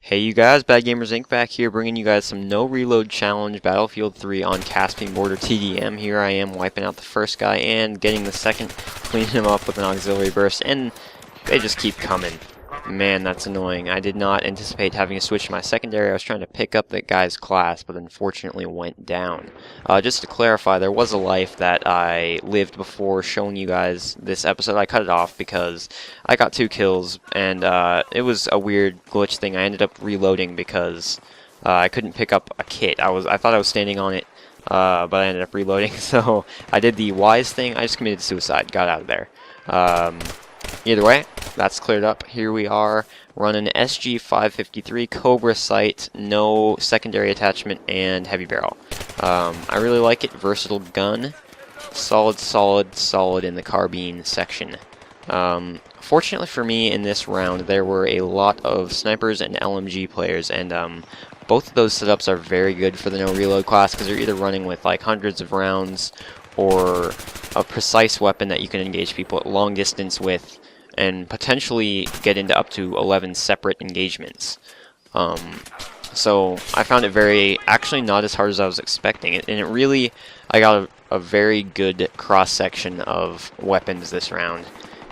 Hey you guys, BADGamersInc back here bringing you guys some no reload challenge Battlefield 3 on Caspian Border TDM. Here I am wiping out the first guy and getting the second, cleaning him up with an auxiliary burst, and they just keep coming. Man, that's annoying. I did not anticipate having to switch to my secondary. I was trying to pick up that guy's class, but unfortunately went down. Just to clarify, there was a life that I lived before showing you guys this episode. I cut it off because I got 2 kills, and it was a weird glitch thing. I ended up reloading because I couldn't pick up a kit. I thought I was standing on it, but I ended up reloading. So I did the wise thing. I just committed suicide. Got out of there. Either way, that's cleared up. Here we are running SG-553 Cobra sight, no secondary attachment, and heavy barrel. I really like it. Versatile gun. Solid in the carbine section. Fortunately for me, in this round, there were a lot of snipers and LMG players, and both of those setups are very good for the no reload class because you're either running with like hundreds of rounds or a precise weapon that you can engage people at long distance with and potentially get into up to 11 separate engagements. So I found it actually not as hard as I was expecting it, and I got a very good cross-section of weapons this round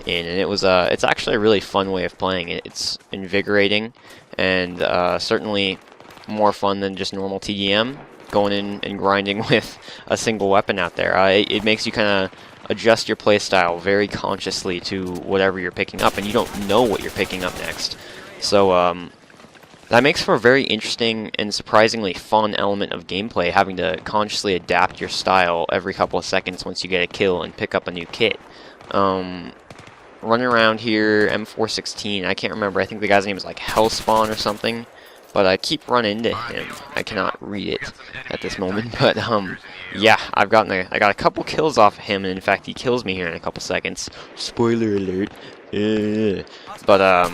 in, and it's actually a really fun way of playing it. It's invigorating, and certainly more fun than just normal TDM, going in and grinding with a single weapon out there. It makes you kind of adjust your playstyle very consciously to whatever you're picking up, and you don't know what you're picking up next. So that makes for a very interesting and surprisingly fun element of gameplay, having to consciously adapt your style every couple of seconds once you get a kill and pick up a new kit. Running around here, M416, I can't remember, I think the guy's name is like Hellspawn or something, but I keep running into him. I cannot read it at this moment, but yeah, I got a couple kills off of him, and in fact he kills me here in a couple seconds. Spoiler alert. But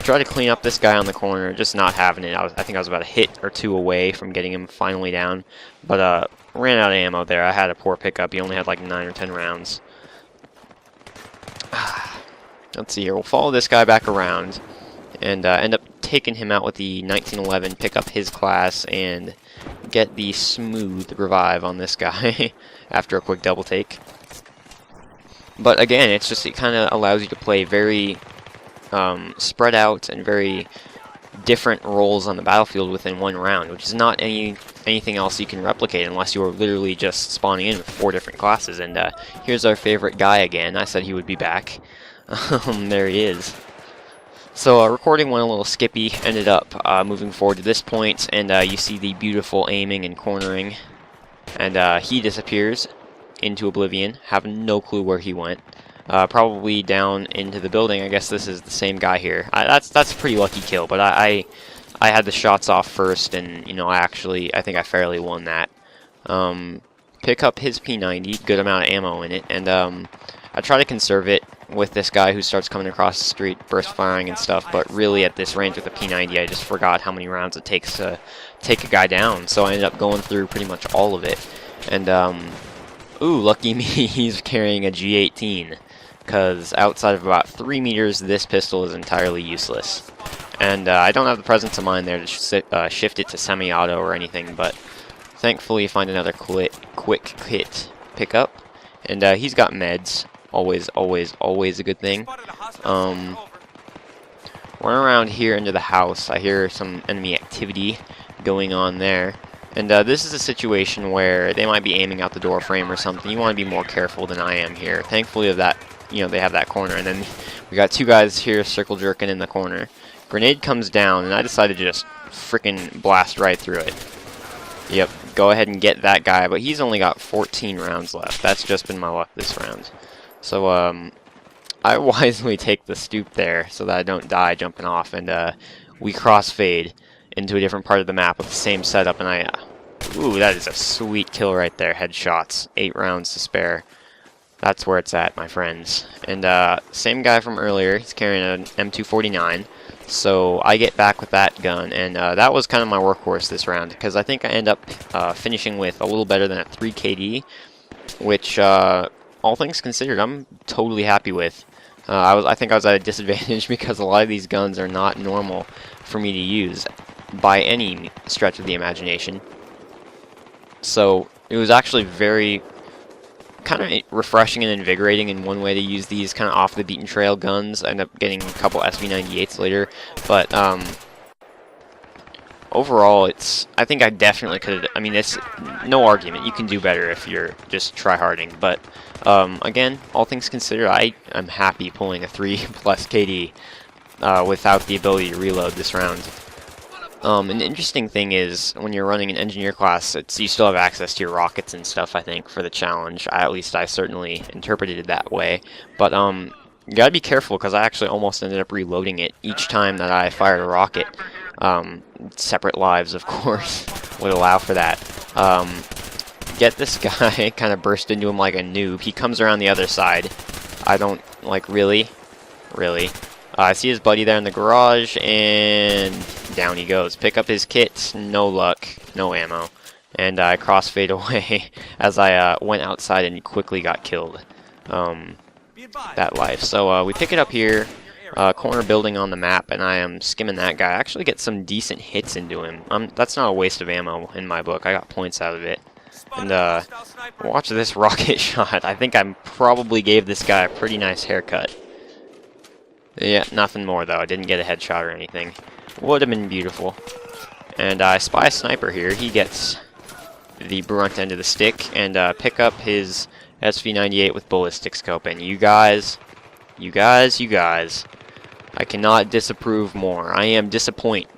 try to clean up this guy on the corner, just not having it. I think I was about a hit or 2 away from getting him finally down, but ran out of ammo there. I had a poor pickup. He only had like 9 or 10 rounds. Let's see here. We'll follow this guy back around and end up taking him out with the 1911, pick up his class, and get the smooth revive on this guy after a quick double take. But again, it kind of allows you to play very spread out and very different roles on the battlefield within one round, which is not anything else you can replicate unless you are literally just spawning in with 4 different classes. And here's our favorite guy again. I said he would be back. There he is. So recording went a little skippy, ended up moving forward to this point, and you see the beautiful aiming and cornering, and he disappears into oblivion, have no clue where he went. Probably down into the building. I guess this is the same guy here. That's a pretty lucky kill, but I had the shots off first, and you know I think I fairly won that. Pick up his P90, good amount of ammo in it, and I try to conserve it with this guy who starts coming across the street, burst firing and stuff, but really at this range with the P90 I just forgot how many rounds it takes to take a guy down, so I ended up going through pretty much all of it. And ooh, lucky me, he's carrying a G18, because outside of about 3 meters this pistol is entirely useless. And I don't have the presence of mind there to shift it to semi-auto or anything, but thankfully find another quick hit pickup, and he's got meds. Always a good thing. Run around here into the house. I hear some enemy activity going on there. And this is a situation where they might be aiming out the door frame or something. You want to be more careful than I am here. Thankfully they have that corner. And then we got 2 guys here circle jerking in the corner. Grenade comes down, and I decided to just freaking blast right through it. Yep, go ahead and get that guy, but he's only got 14 rounds left. That's just been my luck this round. So, I wisely take the stoop there so that I don't die jumping off, and we crossfade into a different part of the map with the same setup, and ooh, that is a sweet kill right there, headshots, 8 rounds to spare. That's where it's at, my friends. And same guy from earlier, he's carrying an M249, so I get back with that gun, and that was kind of my workhorse this round, because I think I end up finishing with a little better than a 3 KD, which all things considered, I'm totally happy with. I think I was at a disadvantage because a lot of these guns are not normal for me to use by any stretch of the imagination. So it was actually very kind of refreshing and invigorating in one way to use these kind of off the beaten trail guns. I ended up getting a couple SV98s later, but overall, I think I definitely could have, I mean, it's no argument. You can do better if you're just try-harding. But, again, all things considered, I'm happy pulling a 3+ KD without the ability to reload this round. An interesting thing is, when you're running an engineer class, you still have access to your rockets and stuff, I think, for the challenge. At least I certainly interpreted it that way. But, you gotta be careful, because I actually almost ended up reloading it each time that I fired a rocket. Separate lives, of course, would allow for that. Get this guy, kind of burst into him like a noob. He comes around the other side. I don't, like, really? Really? I see his buddy there in the garage, and down he goes. Pick up his kit, no luck, no ammo. And I crossfade away as I went outside and quickly got killed. That life. So we pick it up here. Corner building on the map, and I am skimming that guy. I actually get some decent hits into him. That's not a waste of ammo in my book. I got points out of it. And watch this rocket shot. I think I probably gave this guy a pretty nice haircut. Yeah, nothing more though. I didn't get a headshot or anything. Would have been beautiful. And I spy a sniper here. He gets the brunt end of the stick, and pick up his SV98 with ballistic scope. And you guys, I cannot disapprove more. I am disappointed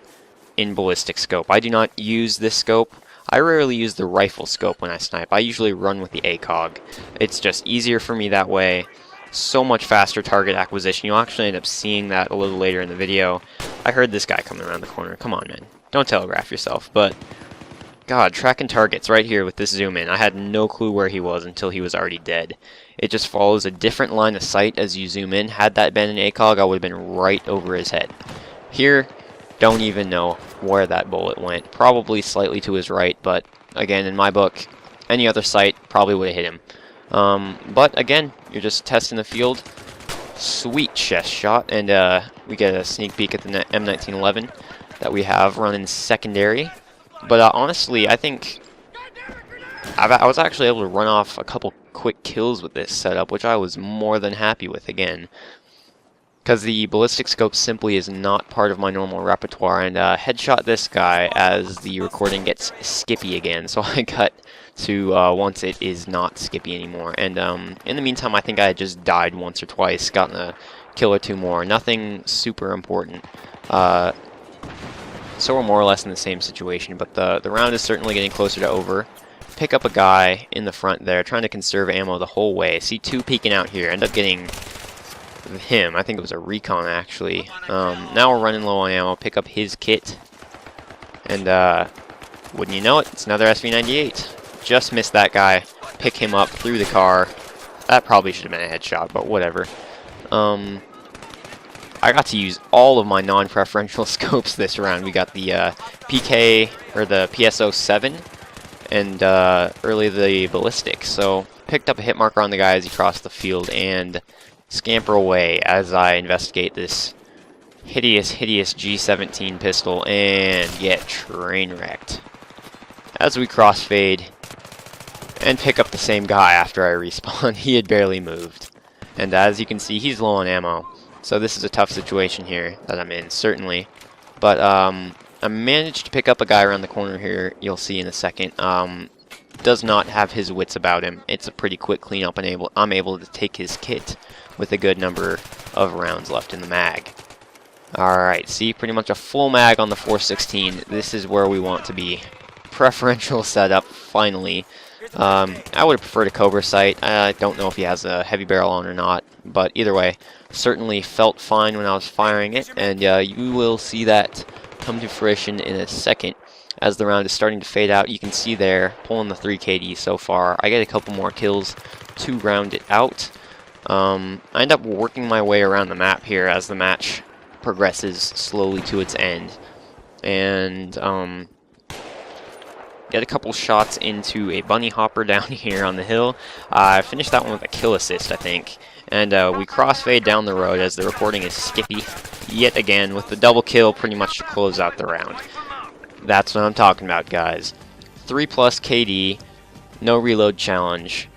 in ballistic scope. I do not use this scope. I rarely use the rifle scope when I snipe. I usually run with the ACOG. It's just easier for me that way. So much faster target acquisition. You'll actually end up seeing that a little later in the video. I heard this guy coming around the corner. Come on, man. Don't telegraph yourself. But, God, tracking targets right here with this zoom in. I had no clue where he was until he was already dead. It just follows a different line of sight as you zoom in. Had that been an ACOG, I would have been right over his head. Here, don't even know where that bullet went. Probably slightly to his right, but again, in my book, any other sight probably would have hit him. But again, you're just testing the field. Sweet chest shot, and we get a sneak peek at the M1911 that we have running secondary. But honestly, I think I was actually able to run off a couple quick kills with this setup, which I was more than happy with again. Because the ballistic scope simply is not part of my normal repertoire, and headshot this guy as the recording gets skippy again. So I cut to once it is not skippy anymore. And in the meantime, I think I had just died once or twice, gotten a kill or two more. Nothing super important. So we're more or less in the same situation, but the round is certainly getting closer to over. Pick up a guy in the front there, trying to conserve ammo the whole way. See two peeking out here, end up getting him. I think it was a recon, actually. Now we're running low on ammo. Pick up his kit, and wouldn't you know it, it's another SV98. Just missed that guy. Pick him up through the car. That probably should have been a headshot, but whatever. I got to use all of my non-preferential scopes this round. We got the PK, or the PSO-7, and early the ballistic. So picked up a hit marker on the guy as he crossed the field, and scamper away as I investigate this hideous G17 pistol and get train wrecked. As we crossfade and pick up the same guy after I respawn. He had barely moved. And as you can see, he's low on ammo. So this is a tough situation here that I'm in, certainly. But I managed to pick up a guy around the corner here, you'll see in a second. Does not have his wits about him. It's a pretty quick cleanup, and I'm able to take his kit with a good number of rounds left in the mag. Alright, see, pretty much a full mag on the 416. This is where we want to be. Preferential setup, finally. I would have preferred a Cobra sight. I don't know if he has a heavy barrel on or not, but either way, certainly felt fine when I was firing it, and you will see that come to fruition in a second. As the round is starting to fade out, you can see there, pulling the 3 KD so far. I get a couple more kills to round it out. I end up working my way around the map here as the match progresses slowly to its end. And get a couple shots into a bunny hopper down here on the hill. I finished that one with a kill assist, I think. And we crossfade down the road as the recording is Skippy yet again with the double kill pretty much to close out the round. That's what I'm talking about, guys. 3+ KD, no reload challenge.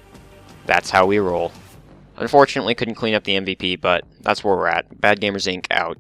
That's how we roll. Unfortunately, couldn't clean up the MVP, but that's where we're at. BADGamersInc out.